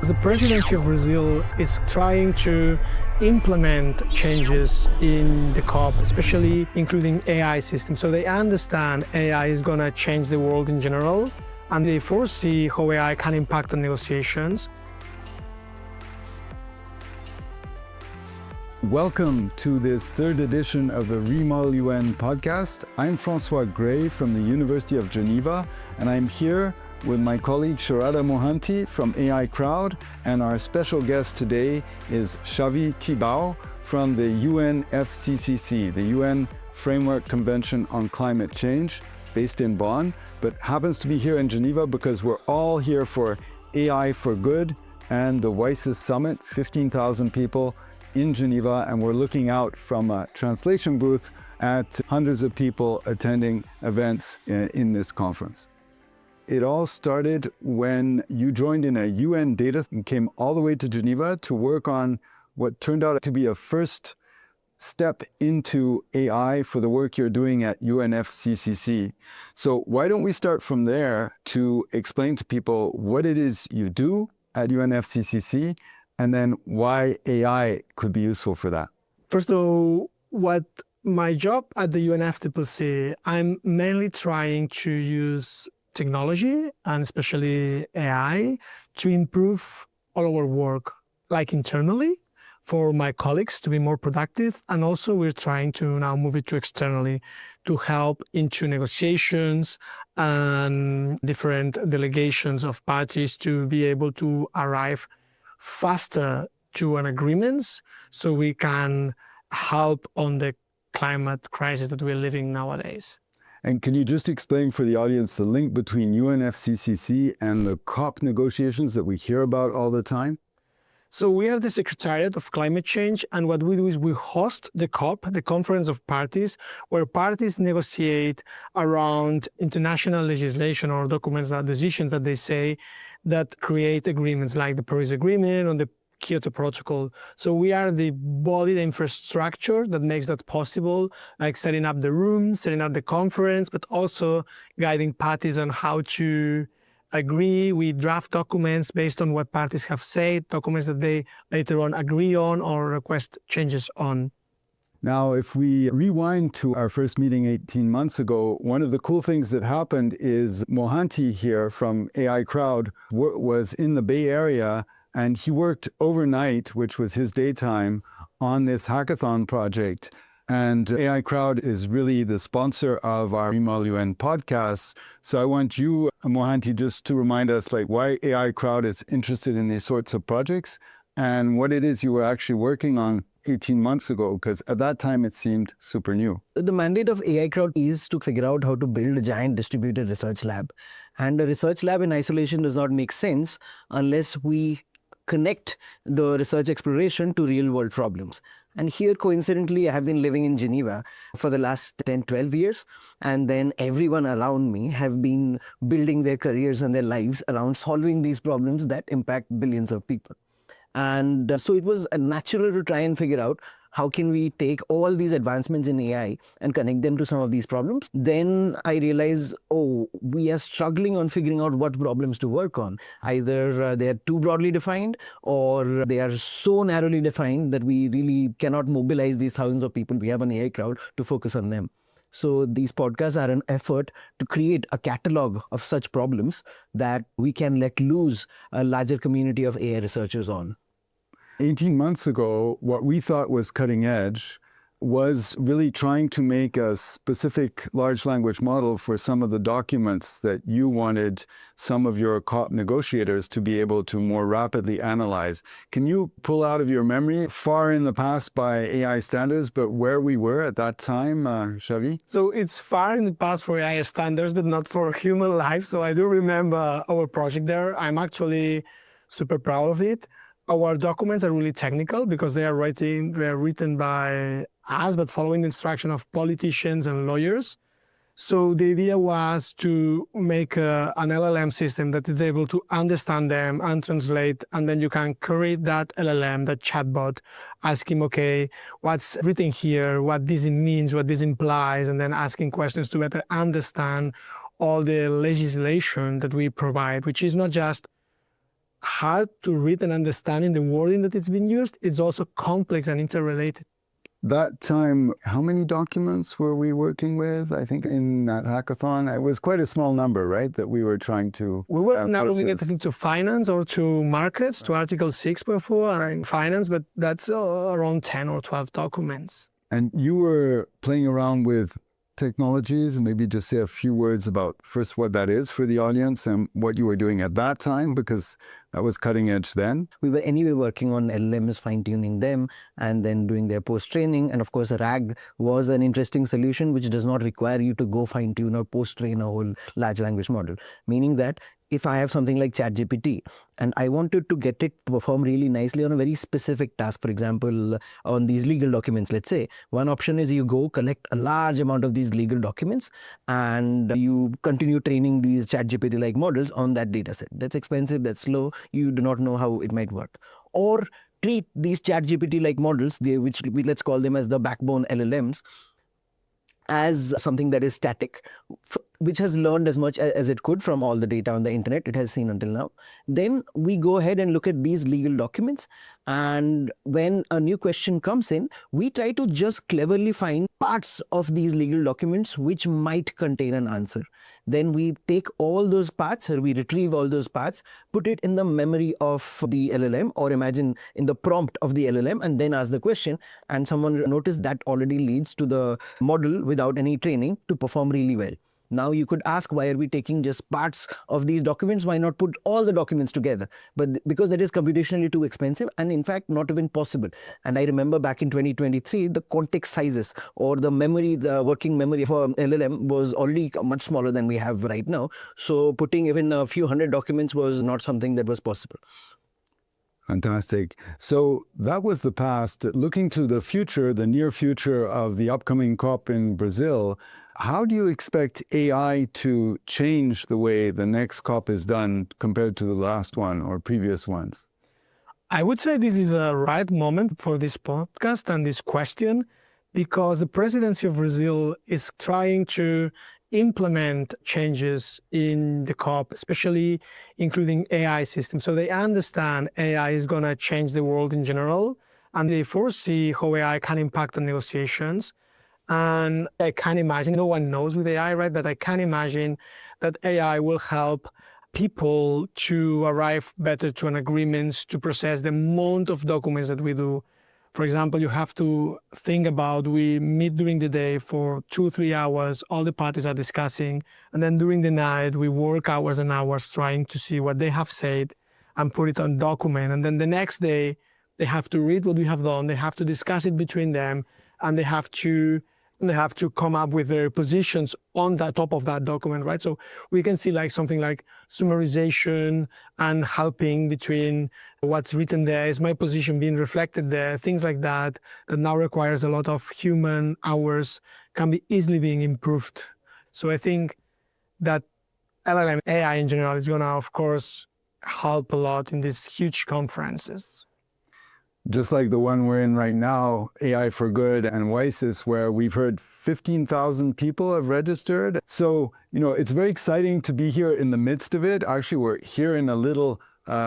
The presidency of Brazil is trying to implement changes in the COP, especially including AI systems. So they understand AI is going to change the world in general, and they foresee how AI can impact on negotiations. Welcome to this third edition of the ReModelUN podcast. I'm François Gray from the University of Geneva, and I'm here with my colleague Sharada Mohanty from AICrowd, and our special guest today is Xavier Tibau from the UNFCCC, the UN Framework Convention on Climate Change, based in Bonn, but happens to be here in Geneva because we're all here for AI for Good and the WSIS Summit, 15,000 people in Geneva, and we're looking out from a translation booth at hundreds of people attending events in this conference. It all started when you joined in a UN data and came all the way to Geneva to work on what turned out to be a first step into AI for the work you're doing at UNFCCC. So why don't we start from there to explain to people what it is you do at UNFCCC and then why AI could be useful for that. First of all, what my job at the UNFCCC, I'm mainly trying to use technology and especially AI to improve all our work, like internally for my colleagues to be more productive. And also we're trying to now move it to externally to help into negotiations and different delegations of parties to be able to arrive faster to an agreements so we can help on the climate crisis that we're living nowadays. And can you just explain for the audience the link between UNFCCC and the COP negotiations that we hear about all the time? So we are the Secretariat of Climate Change, and what we do is we host the COP, the Conference of Parties, where parties negotiate around international legislation or documents, that decisions that they say that create agreements like the Paris Agreement or the Kyoto Protocol. So we are the body, the infrastructure that makes that possible, like setting up the room, setting up the conference, but also guiding parties on how to agree. We draft documents based on what parties have said, documents that they later on agree on or request changes on. Now, if we rewind to our first meeting 18 months ago, one of the cool things that happened is Mohanty here from AICrowd was in the Bay Area, and he worked overnight, which was his daytime, on this hackathon project. And AICrowd is really the sponsor of our ReModelUN podcast. So I want you, Mohanty, just to remind us like why AICrowd is interested in these sorts of projects and what it is you were actually working on 18 months ago, because at that time it seemed super new. The mandate of AICrowd is to figure out how to build a giant distributed research lab. And a research lab in isolation does not make sense unless we connect the research exploration to real world problems. And here, coincidentally, I have been living in Geneva for the last 10, 12 years. And then everyone around me have been building their careers and their lives around solving these problems that impact billions of people. And so it was natural to try and figure out how can we take all these advancements in AI and connect them to some of these problems. Then I realized, we are struggling on figuring out what problems to work on. Either they are too broadly defined or they are so narrowly defined that we really cannot mobilize these thousands of people we have on AICrowd to focus on them. So these podcasts are an effort to create a catalog of such problems that we can let loose a larger community of AI researchers on. 18 months ago, what we thought was cutting edge was really trying to make a specific large language model for some of the documents that you wanted some of your COP negotiators to be able to more rapidly analyze. Can you pull out of your memory, far in the past by AI standards, but where we were at that time, Xavier? So it's far in the past for AI standards, but not for human life. So I do remember our project there. I'm actually super proud of it. Our documents are really technical because they are written by us, but following the instruction of politicians and lawyers. So the idea was to make an LLM system that is able to understand them and translate, and then you can create that LLM, that chatbot, ask him, okay, what's written here, what this means, what this implies, and then asking questions to better understand all the legislation that we provide, which is not just hard to read and understand in the wording that it's been used. It's also complex and interrelated. That time, how many documents were we working with? I think in that hackathon, it was quite a small number, right, that we were trying to We were not looking process. at to finance or to markets, to Article 6.4 in finance, but that's around 10 or 12 documents. And you were playing around with technologies, and maybe just say a few words about first what that is for the audience and what you were doing at that time, because that was cutting edge then. We were anyway working on LLMs, fine-tuning them, and then doing their post-training. And of course, RAG was an interesting solution which does not require you to go fine-tune or post-train a whole large language model. Meaning that if I have something like ChatGPT and I wanted to get it to perform really nicely on a very specific task, for example, on these legal documents, let's say, one option is you go collect a large amount of these legal documents and you continue training these ChatGPT-like models on that data set. That's expensive, that's slow, you do not know how it might work. Or treat these ChatGPT-like models, which let's call them as the backbone LLMs, as something that is static, which has learned as much as it could from all the data on the internet it has seen until now. Then we go ahead and look at these legal documents, and when a new question comes in, we try to just cleverly find parts of these legal documents which might contain an answer. Then we take all those parts, or we retrieve all those parts, put it in the memory of the LLM, or imagine in the prompt of the LLM, and then ask the question, and someone noticed that already leads to the model without any training to perform really well. Now you could ask, why are we taking just parts of these documents? Why not put all the documents together? But because that is computationally too expensive and in fact not even possible. And I remember back in 2023, the context sizes or the memory, the working memory for LLM was already much smaller than we have right now. So putting even a few hundred documents was not something that was possible. Fantastic. So that was the past. Looking to the future, the near future of the upcoming COP in Brazil, how do you expect AI to change the way the next COP is done compared to the last one or previous ones? I would say this is a right moment for this podcast and this question, because the presidency of Brazil is trying to implement changes in the COP, especially including AI systems. So they understand AI is going to change the world in general, and they foresee how AI can impact on negotiations. And I can imagine, no one knows with AI, right? But I can imagine that AI will help people to arrive better to an agreement, to process the amount of documents that we do. For example, you have to think about, we meet during the day for 2-3 hours, all the parties are discussing, and then during the night, we work hours and hours trying to see what they have said and put it on document. And then the next day, they have to read what we have done, they have to discuss it between them, and they have to come up with their positions on the top of that document, right? So we can see like something like summarization and helping between what's written there, is my position being reflected there, things like that, that now requires a lot of human hours, can be easily being improved. So I think that LLM AI in general is gonna, of course, help a lot in these huge conferences. Just like the one we're in right now, AI for Good and WSIS, where we've heard 15,000 people have registered. So, it's very exciting to be here in the midst of it. Actually, we're here in a little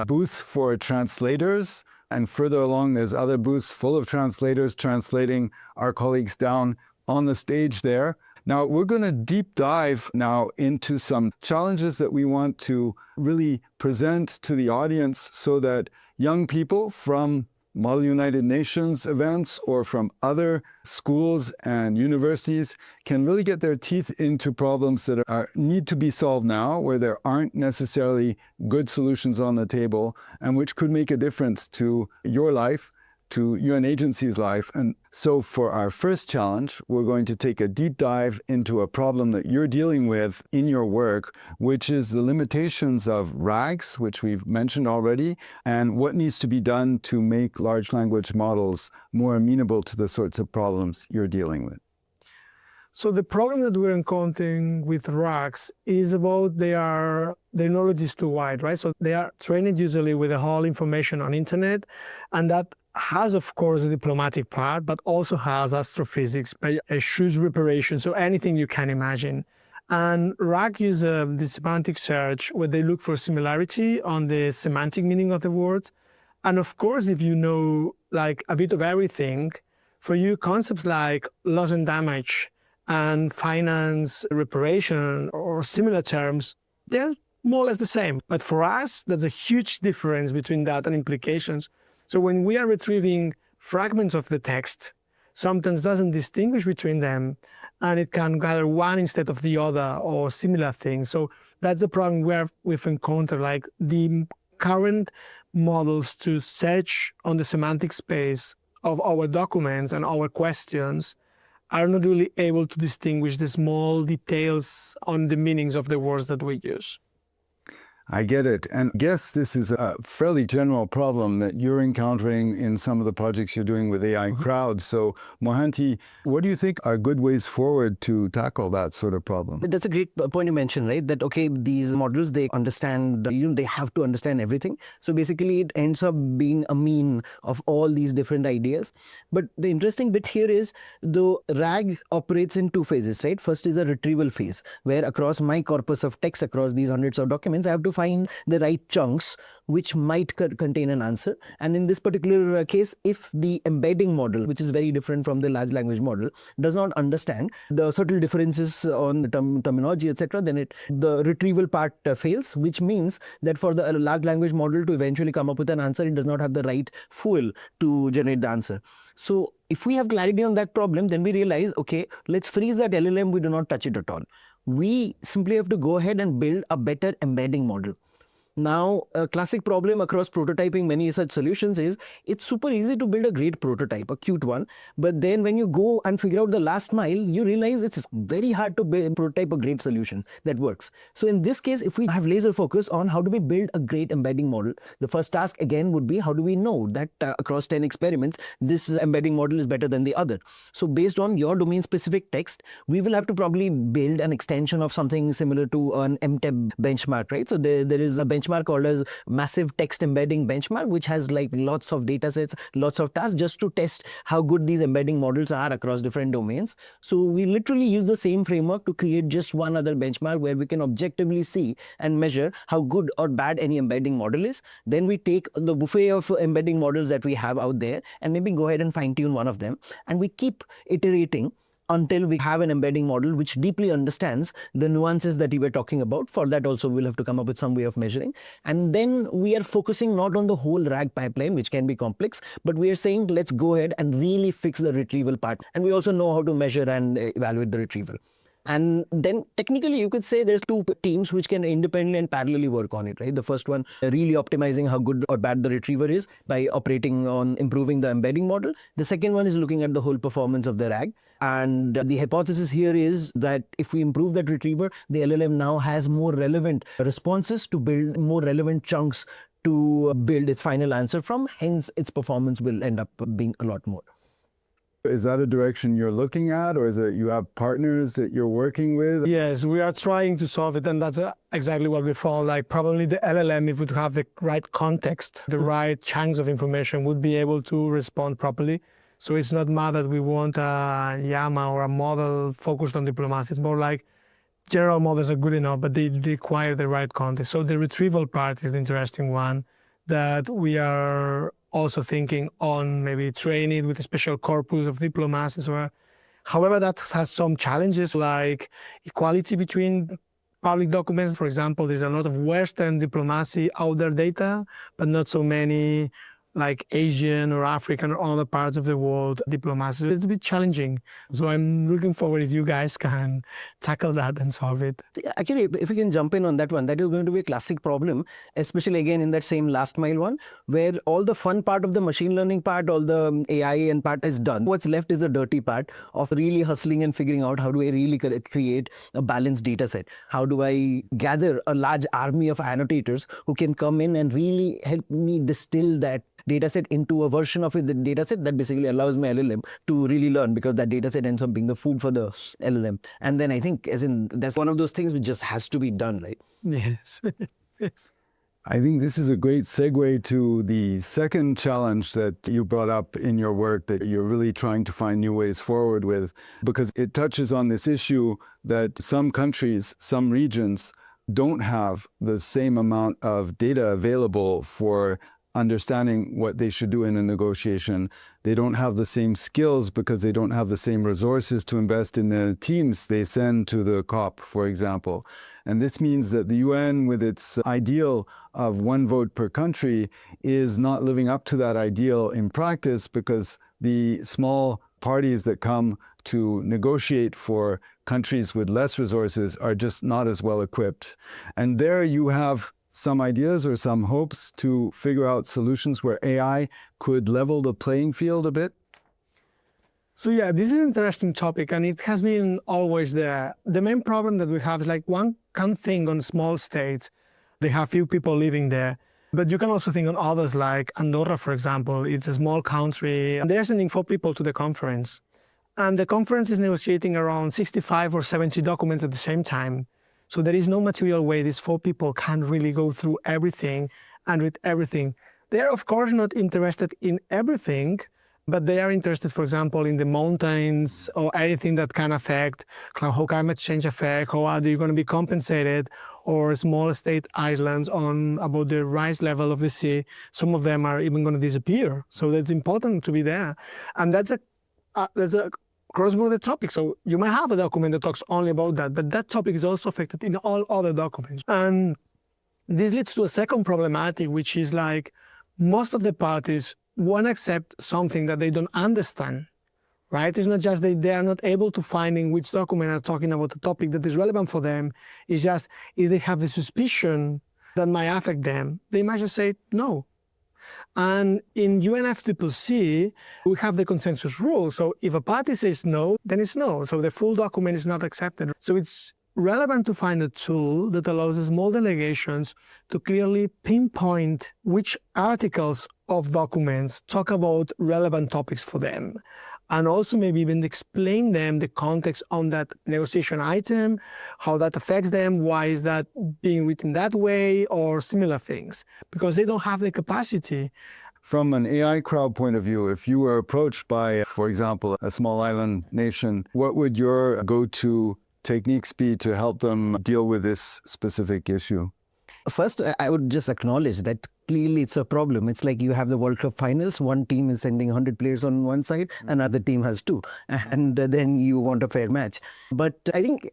booth for translators. And further along, there's other booths full of translators translating our colleagues down on the stage there. Now, we're going to deep dive now into some challenges that we want to really present to the audience so that young people from Model United Nations events or from other schools and universities can really get their teeth into problems that need to be solved now, where there aren't necessarily good solutions on the table, and which could make a difference to your life, to UN agency's life. And so for our first challenge, we're going to take a deep dive into a problem that you're dealing with in your work, which is the limitations of RAGs, which we've mentioned already, and what needs to be done to make large language models more amenable to the sorts of problems you're dealing with. So the problem that we're encountering with RAGs is about their knowledge is too wide, right? So they are trained usually with the whole information on internet, and that has, of course, a diplomatic part, but also has astrophysics, a huge preparation, so anything you can imagine. And RAG use the semantic search where they look for similarity on the semantic meaning of the word. And of course, if you know like a bit of everything, for you, concepts like loss and damage and finance reparation or similar terms, they're more or less the same. But for us, there's a huge difference between that and implications. So when we are retrieving fragments of the text, sometimes doesn't distinguish between them, and it can gather one instead of the other or similar things. So that's the problem where we've encountered, like the current models to search on the semantic space of our documents and our questions are not really able to distinguish the small details on the meanings of the words that we use. I get it. And I guess this is a fairly general problem that you're encountering in some of the projects you're doing with AICrowd. So, Mohanty, what do you think are good ways forward to tackle that sort of problem? That's a great point you mentioned, right? That, okay, these models, they understand, they have to understand everything. So basically, it ends up being a mean of all these different ideas. But the interesting bit here is the RAG operates in two phases, right? First is a retrieval phase, where across my corpus of text, across these hundreds of documents, I have to find the right chunks which might contain an answer. And in this particular case, if the embedding model, which is very different from the large language model, does not understand the subtle differences on the terminology, etc., then the retrieval part fails, which means that for the large language model to eventually come up with an answer, it does not have the right fuel to generate the answer. So if we have clarity on that problem, then we realize, okay, let's freeze that LLM, we do not touch it at all. We simply have to go ahead and build a better embedding model. Now, a classic problem across prototyping many such solutions is it's super easy to build a great prototype, a cute one. But then when you go and figure out the last mile, you realize it's very hard to prototype a great solution that works. So in this case, if we have laser focus on how do we build a great embedding model, the first task again would be how do we know that across 10 experiments, this embedding model is better than the other. So based on your domain specific text, we will have to probably build an extension of something similar to an MTEB benchmark, right? So there is a benchmark called as massive text embedding benchmark, which has like lots of data sets, lots of tasks just to test how good these embedding models are across different domains. So we literally use the same framework to create just one other benchmark where we can objectively see and measure how good or bad any embedding model is. Then we take the buffet of embedding models that we have out there and maybe go ahead and fine tune one of them, and we keep iterating until we have an embedding model which deeply understands the nuances that we were talking about. For that also, we'll have to come up with some way of measuring. And then we are focusing not on the whole RAG pipeline, which can be complex, but we are saying, let's go ahead and really fix the retrieval part. And we also know how to measure and evaluate the retrieval. And then technically you could say there's two teams which can independently and parallelly work on it, right? The first one, really optimizing how good or bad the retriever is by operating on improving the embedding model. The second one is looking at the whole performance of the RAG. And the hypothesis here is that if we improve that retriever, the LLM now has more relevant responses to build more relevant chunks to build its final answer from. Hence, its performance will end up being a lot more. Is that a direction you're looking at, or is it you have partners that you're working with? Yes, we are trying to solve it, and that's exactly what we found. Like probably the LLM, if it would have the right context, the right chunks of information, would be able to respond properly. So it's not more that we want a llama or a model focused on diplomacy. It's more like general models are good enough, but they require the right context. So the retrieval part is the interesting one that we are also thinking on, maybe train it with a special corpus of diplomacies. However, that has some challenges like equality between public documents. For example, there's a lot of Western diplomacy out there data, but not so many like Asian or African or other parts of the world diplomacy. It's a bit challenging. So I'm looking forward if you guys can tackle that and solve it. Actually, if we can jump in on that one, that is going to be a classic problem, especially again in that same last mile one, where all the fun part of the machine learning part, all the AI and part is done. What's left is the dirty part of really hustling and figuring out how do I really create a balanced data set? How do I gather a large army of annotators who can come in and really help me distill that dataset into a version of the dataset that basically allows my LLM to really learn, because that dataset ends up being the food for the LLM. And then I think that's one of those things which just has to be done, right? Yes. Yes. I think this is a great segue to the second challenge that you brought up in your work that you're really trying to find new ways forward with, because it touches on this issue that some countries, some regions don't have the same amount of data available for understanding what they should do in a negotiation. They don't have the same skills because they don't have the same resources to invest in the teams they send to the COP, for example. And this means that the UN, with its ideal of one vote per country, is not living up to that ideal in practice because the small parties that come to negotiate for countries with less resources are just not as well equipped. And there you have some ideas or some hopes to figure out solutions where AI could level the playing field a bit? So yeah, this is an interesting topic, and it has been always there. The main problem that we have is like one can think on small states. They have few people living there. But you can also think on others like Andorra, for example. It's a small country. And they're sending 4 people to the conference. And the conference is negotiating around 65 or 70 documents at the same time. So there is no material way these 4 people can really go through everything and read everything. They're of course not interested in everything, but they are interested, for example, in the mountains or anything that can affect how climate change affect, how are they going to be compensated, or small state islands on about the rise level of the sea. Some of them are even going to disappear. So that's important to be there. And that's a cross-border topic. So you might have a document that talks only about that, but that topic is also affected in all other documents. And this leads to a second problematic, which is like most of the parties won't accept something that they don't understand, right? It's not just they are not able to find in which document are talking about the topic that is relevant for them. It's just if they have the suspicion that might affect them, they might just say no. And in UNFCCC, we have the consensus rule. So if a party says no, then it's no. So the full document is not accepted. So it's relevant to find a tool that allows the small delegations to clearly pinpoint which articles of documents talk about relevant topics for them. And also maybe even explain them the context on that negotiation item, how that affects them, why is that being written that way, or similar things, because they don't have the capacity. From an AICrowd point of view, if you were approached by, for example, a small island nation, what would your go-to techniques be to help them deal with this specific issue? First, I would just acknowledge that clearly it's a problem. It's like you have the World Cup finals, one team is sending 100 players on one side, another team has 2, and then you want a fair match. But I think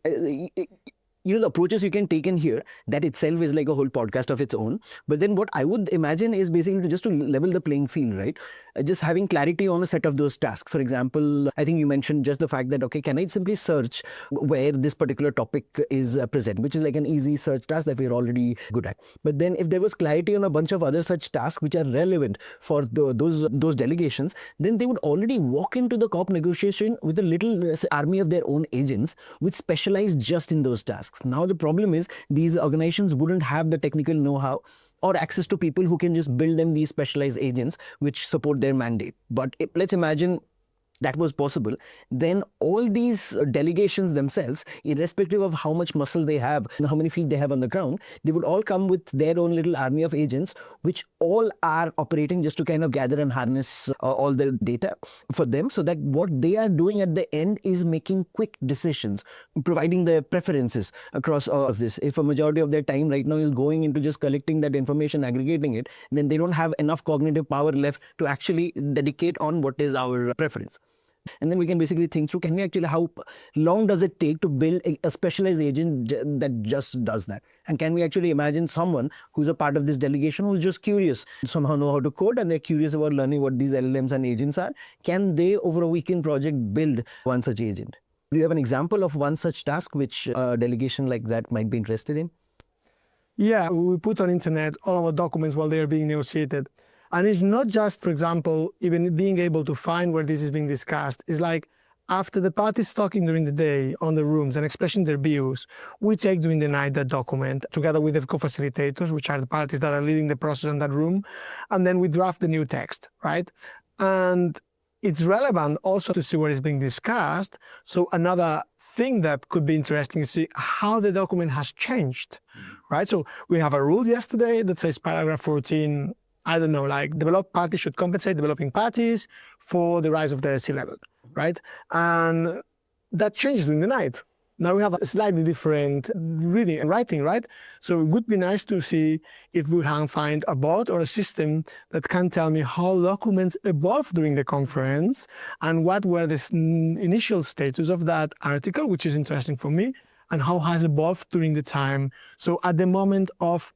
the approaches you can take in here, that itself is like a whole podcast of its own. But then what I would imagine is basically just to level the playing field, right? Just having clarity on a set of those tasks. For example, I think you mentioned just the fact that, okay, can I simply search where this particular topic is present, which is like an easy search task that we're already good at. But then if there was clarity on a bunch of other such tasks which are relevant for those delegations, then they would already walk into the COP negotiation with a little army of their own agents which specialize just in those tasks. Now the problem is these organizations wouldn't have the technical know-how or access to people who can just build them these specialized agents which support their mandate. But let's imagine that was possible, then all these delegations themselves, irrespective of how much muscle they have, how many feet they have on the ground, they would all come with their own little army of agents, which all are operating just to kind of gather and harness all the data for them, so that what they are doing at the end is making quick decisions, providing their preferences across all of this. If a majority of their time right now is going into just collecting that information, aggregating it, then they don't have enough cognitive power left to actually dedicate on what is our preference. And then we can basically think through, can we actually, how long does it take to build a specialized agent that just does that? And can we actually imagine someone who's a part of this delegation who's just curious, somehow know how to code, and they're curious about learning what these LLMs and agents are? Can they, over a weekend project, build one such agent? Do you have an example of one such task which a delegation like that might be interested in? Yeah, we put on internet all our documents while they're being negotiated. And it's not just, for example, even being able to find where this is being discussed. It's like after the parties talking during the day on the rooms and expressing their views, we take during the night that document together with the co-facilitators, which are the parties that are leading the process in that room. And then we draft the new text, right? And it's relevant also to see what is being discussed. So another thing that could be interesting is see how the document has changed, right? So we have a rule yesterday that says paragraph 14, I don't know, like developed parties should compensate developing parties for the rise of the sea level, right? And that changes in the night. Now we have a slightly different reading and writing, right? So it would be nice to see if we can find a bot or a system that can tell me how documents evolved during the conference and what were the initial status of that article, which is interesting for me, and how has evolved during the time. So at the moment of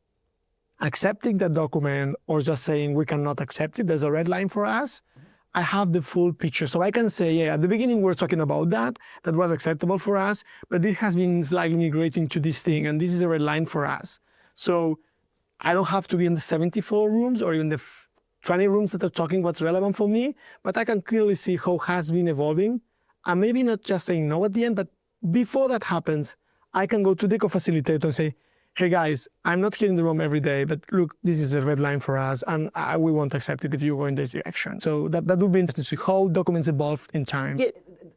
accepting the document or just saying we cannot accept it, there's a red line for us. I have the full picture. So I can say, yeah, at the beginning we're talking about that was acceptable for us, but it has been slightly migrating to this thing, and this is a red line for us. So I don't have to be in the 74 rooms or even the 20 rooms that are talking what's relevant for me, but I can clearly see how it has been evolving. And maybe not just saying no at the end, but before that happens, I can go to the co-facilitator and say, hey guys, I'm not here in the room every day, but look, this is a red line for us, and we won't accept it if you go in this direction. So that would be interesting to see how documents evolve in time. Yeah,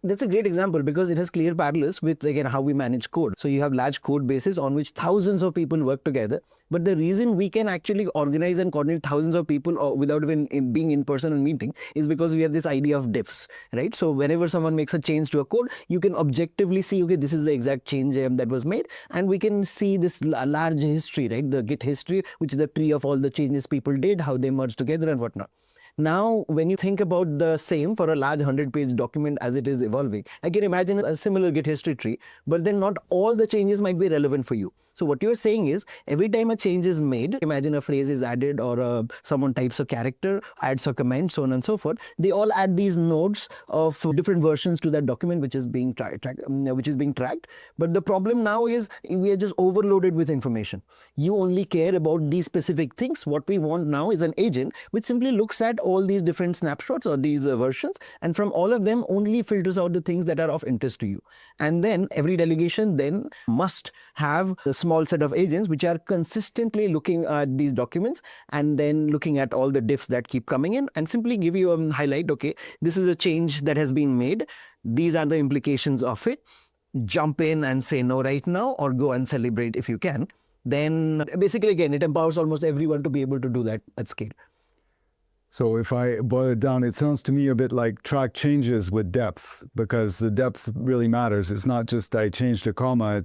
that's a great example because it has clear parallels with, again, how we manage code. So you have large code bases on which thousands of people work together. But the reason we can actually organize and coordinate thousands of people without even being in person and meeting is because we have this idea of diffs, right? So whenever someone makes a change to a code, you can objectively see, okay, this is the exact change that was made. And we can see this large history, right? The Git history, which is the tree of all the changes people did, how they merged together and whatnot. Now, when you think about the same for a large 100-page document as it is evolving, I can imagine a similar Git history tree, but then not all the changes might be relevant for you. So what you're saying is, every time a change is made, imagine a phrase is added or someone types a character, adds a comment, so on and so forth, they all add these nodes of different versions to that document which is being tracked. But the problem now is we are just overloaded with information. You only care about these specific things. What we want now is an agent which simply looks at all these different snapshots or these versions, and from all of them only filters out the things that are of interest to you. And then every delegation then must have a small set of agents which are consistently looking at these documents and then looking at all the diffs that keep coming in and simply give you a highlight, okay, this is a change that has been made. These are the implications of it. Jump in and say no right now, or go and celebrate if you can. Then basically, again, it empowers almost everyone to be able to do that at scale. So if I boil it down, it sounds to me a bit like track changes with depth, because the depth really matters. It's not just I changed a comma.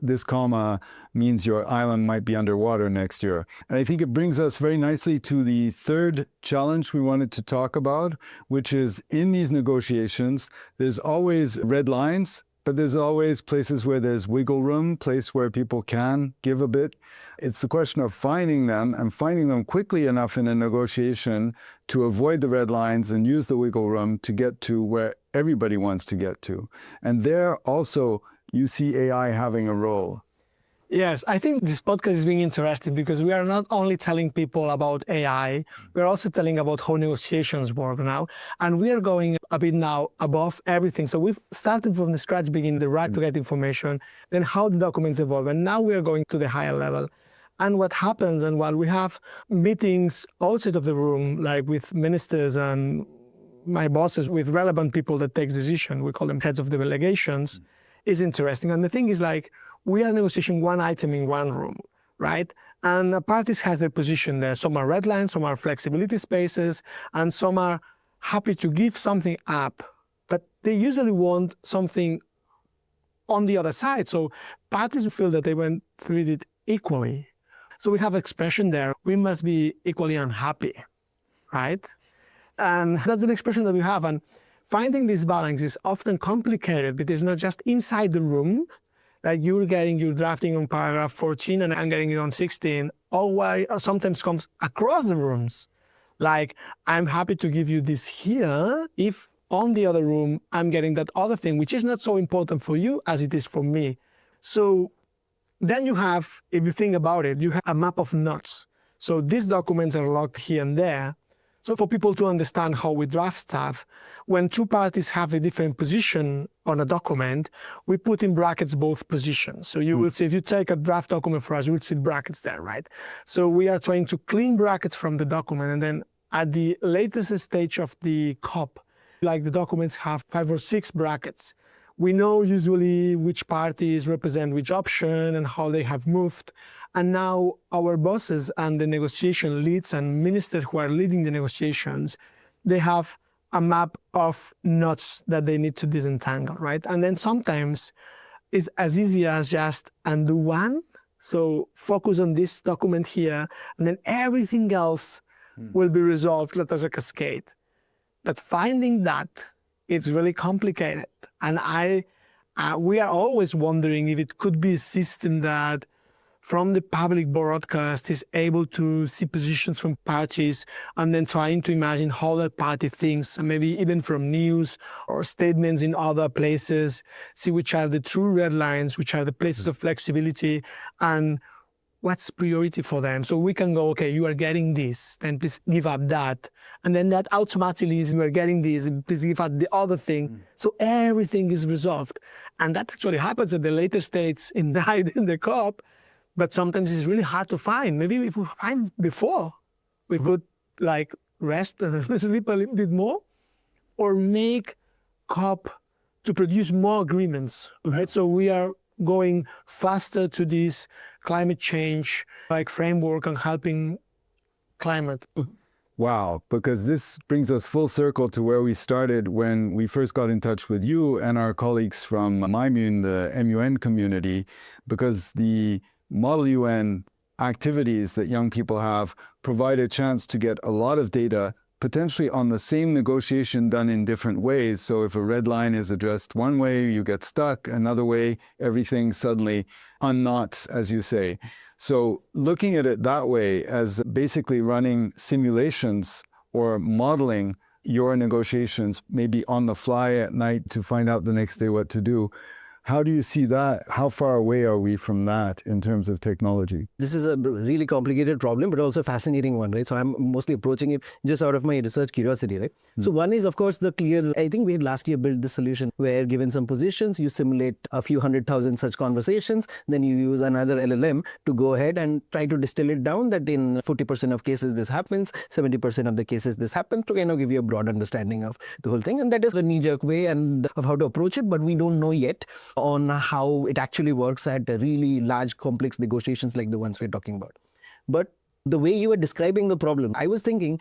This comma means your island might be underwater next year. And I think it brings us very nicely to the third challenge we wanted to talk about, which is in these negotiations, there's always red lines, but there's always places where there's wiggle room, place where people can give a bit. It's the question of finding them and finding them quickly enough in a negotiation to avoid the red lines and use the wiggle room to get to where everybody wants to get to. And there also, you see AI having a role. Yes, I think this podcast is being interesting because we are not only telling people about AI, we're also telling about how negotiations work now. And we are going a bit now above everything. So we've started from the scratch, beginning the right to get information, then how the documents evolve. And now we are going to the higher level. And what happens, and while we have meetings outside of the room, like with ministers and my bosses, with relevant people that take decisions, we call them heads of the delegations, is interesting. And the thing is, like, we are negotiating one item in one room, right? And the parties has their position there. Some are red lines, some are flexibility spaces, and some are happy to give something up, but they usually want something on the other side. So parties feel that they weren't treated equally. So we have expression there. We must be equally unhappy, right? And that's an expression that we have. And finding this balance is often complicated because it's not just inside the room. Like you're drafting on paragraph 14 and I'm getting it on 16, or sometimes comes across the rooms. Like, I'm happy to give you this here if on the other room I'm getting that other thing, which is not so important for you as it is for me. So then you have, if you think about it, you have a map of knots. So these documents are locked here and there. So for people to understand how we draft stuff, when two parties have a different position on a document, we put in brackets both positions. So you will see, if you take a draft document for us, you will see brackets there, right? So we are trying to clean brackets from the document, and then at the latest stage of the COP, Like the documents have 5 or 6 brackets. We know usually which parties represent which option and how they have moved. And now our bosses and the negotiation leads and ministers who are leading the negotiations, they have a map of knots that they need to disentangle, right? And then sometimes it's as easy as just undo one. So focus on this document here, and then everything else will be resolved as a cascade. But finding that, it's really complicated. And we are always wondering if it could be a system that from the public broadcast is able to see positions from parties and then trying to imagine how that party thinks, and maybe even from news or statements in other places, see which are the true red lines, which are the places of flexibility, and what's priority for them. So we can go, okay, you are getting this, then please give up that. And then that automatically is, you are getting this, please give up the other thing. So everything is resolved. And that actually happens at the later stages in the COP, but sometimes it's really hard to find. Maybe if we find before, we could like rest and sleep a little bit more, or make COP to produce more agreements, right? So we are going faster to this climate change like framework and helping climate. Wow, because this brings us full circle to where we started when we first got in touch with you and our colleagues from MyMUN, the MUN community, because the Model UN activities that young people have provide a chance to get a lot of data potentially on the same negotiation done in different ways. So if a red line is addressed one way, you get stuck, another way, everything suddenly unknots, as you say. So looking at it that way, as basically running simulations or modeling your negotiations, maybe on the fly at night to find out the next day what to do, how do you see that? How far away are we from that in terms of technology? This is a really complicated problem, but also a fascinating one, right? So I'm mostly approaching it just out of my research curiosity, right? So one is, of course, the clear, I think we had last year built this solution where given some positions, you simulate a few 100,000 such conversations, then you use another LLM to go ahead and try to distill it down that in 40% of cases this happens, 70% of the cases this happens, to kind of give you a broad understanding of the whole thing. And that is the knee-jerk way and of how to approach it, but we don't know yet on how it actually works at really large complex negotiations like the ones we're talking about. But the way you were describing the problem, I was thinking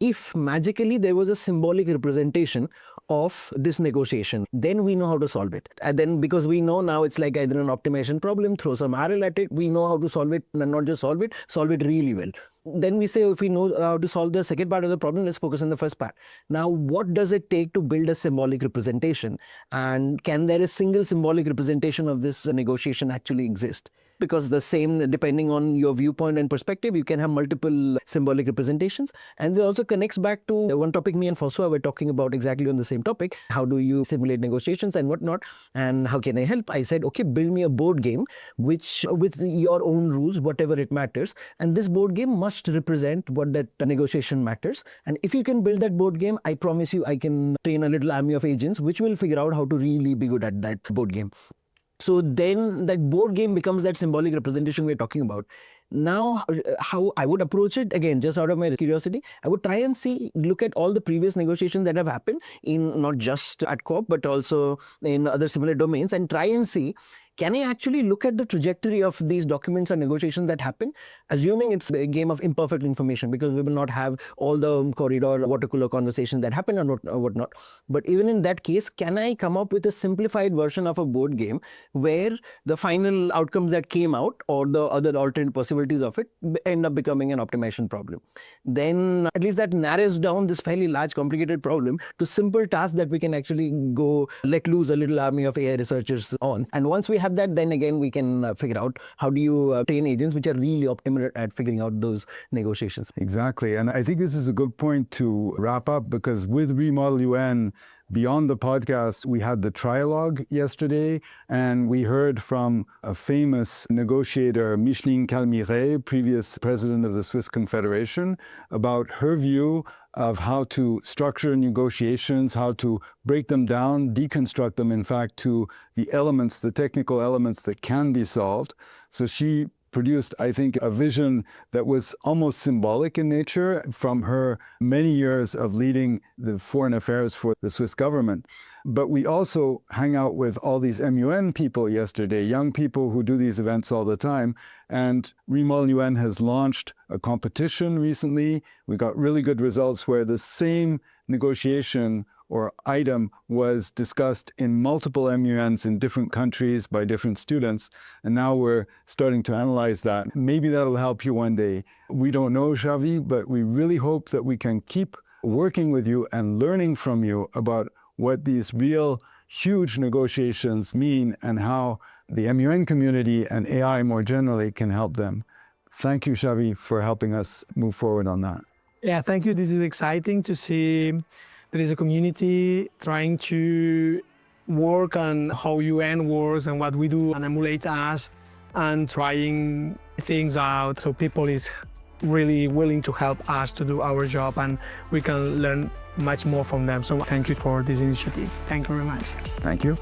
if magically there was a symbolic representation of this negotiation, then we know how to solve it. And then because we know now it's like either an optimization problem, throw some RL at it, we know how to solve it, and not just solve it really well. Then we say, if we know how to solve the second part of the problem, let's focus on the first part. Now, what does it take to build a symbolic representation? And can there a single symbolic representation of this negotiation actually exist? Because the same, depending on your viewpoint and perspective, you can have multiple symbolic representations. And it also connects back to one topic me and François were talking about exactly on the same topic. How do you simulate negotiations and whatnot? And how can I help? I said, okay, build me a board game which with your own rules, whatever it matters. And this board game must represent what that negotiation matters. And if you can build that board game, I promise you, I can train a little army of agents which will figure out how to really be good at that board game. So then that board game becomes that symbolic representation we're talking about. Now, how I would approach it, again, just out of my curiosity, I would try and look at all the previous negotiations that have happened in not just at COP, but also in other similar domains, and try and see, can I actually look at the trajectory of these documents or negotiations that happen, assuming it's a game of imperfect information, because we will not have all the corridor water cooler conversations that happen or whatnot. But even in that case, can I come up with a simplified version of a board game where the final outcomes that came out or the other alternate possibilities of it end up becoming an optimization problem? Then at least that narrows down this fairly large complicated problem to simple tasks that we can actually go let loose a little army of AI researchers on. And once we have that, then again we can figure out how do you train agents which are really optimal at figuring out those negotiations. Exactly. And I think this is a good point to wrap up, because with ReModelUN, beyond the podcast, we had the trialogue yesterday, and we heard from a famous negotiator, Micheline Calmiret, previous president of the Swiss Confederation, about her view of how to structure negotiations, how to break them down, deconstruct them, in fact, to the elements, the technical elements that can be solved. So she produced, I think, a vision that was almost symbolic in nature from her many years of leading the foreign affairs for the Swiss government. But we also hang out with all these MUN people yesterday, young people who do these events all the time. And ReModelUN has launched a competition recently. We got really good results where the same negotiation or item was discussed in multiple MUNs in different countries by different students. And now we're starting to analyze that. Maybe that'll help you one day. We don't know, Xavi, but we really hope that we can keep working with you and learning from you about what these real huge negotiations mean and how the MUN community and AI more generally can help them. Thank you, Xavi, for helping us move forward on that. Yeah, thank you. This is exciting to see there is a community trying to work on how UN works and what we do and emulate us and trying things out. So people is really willing to help us to do our job and we can learn much more from them. So thank you for this initiative. Thank you very much. Thank you.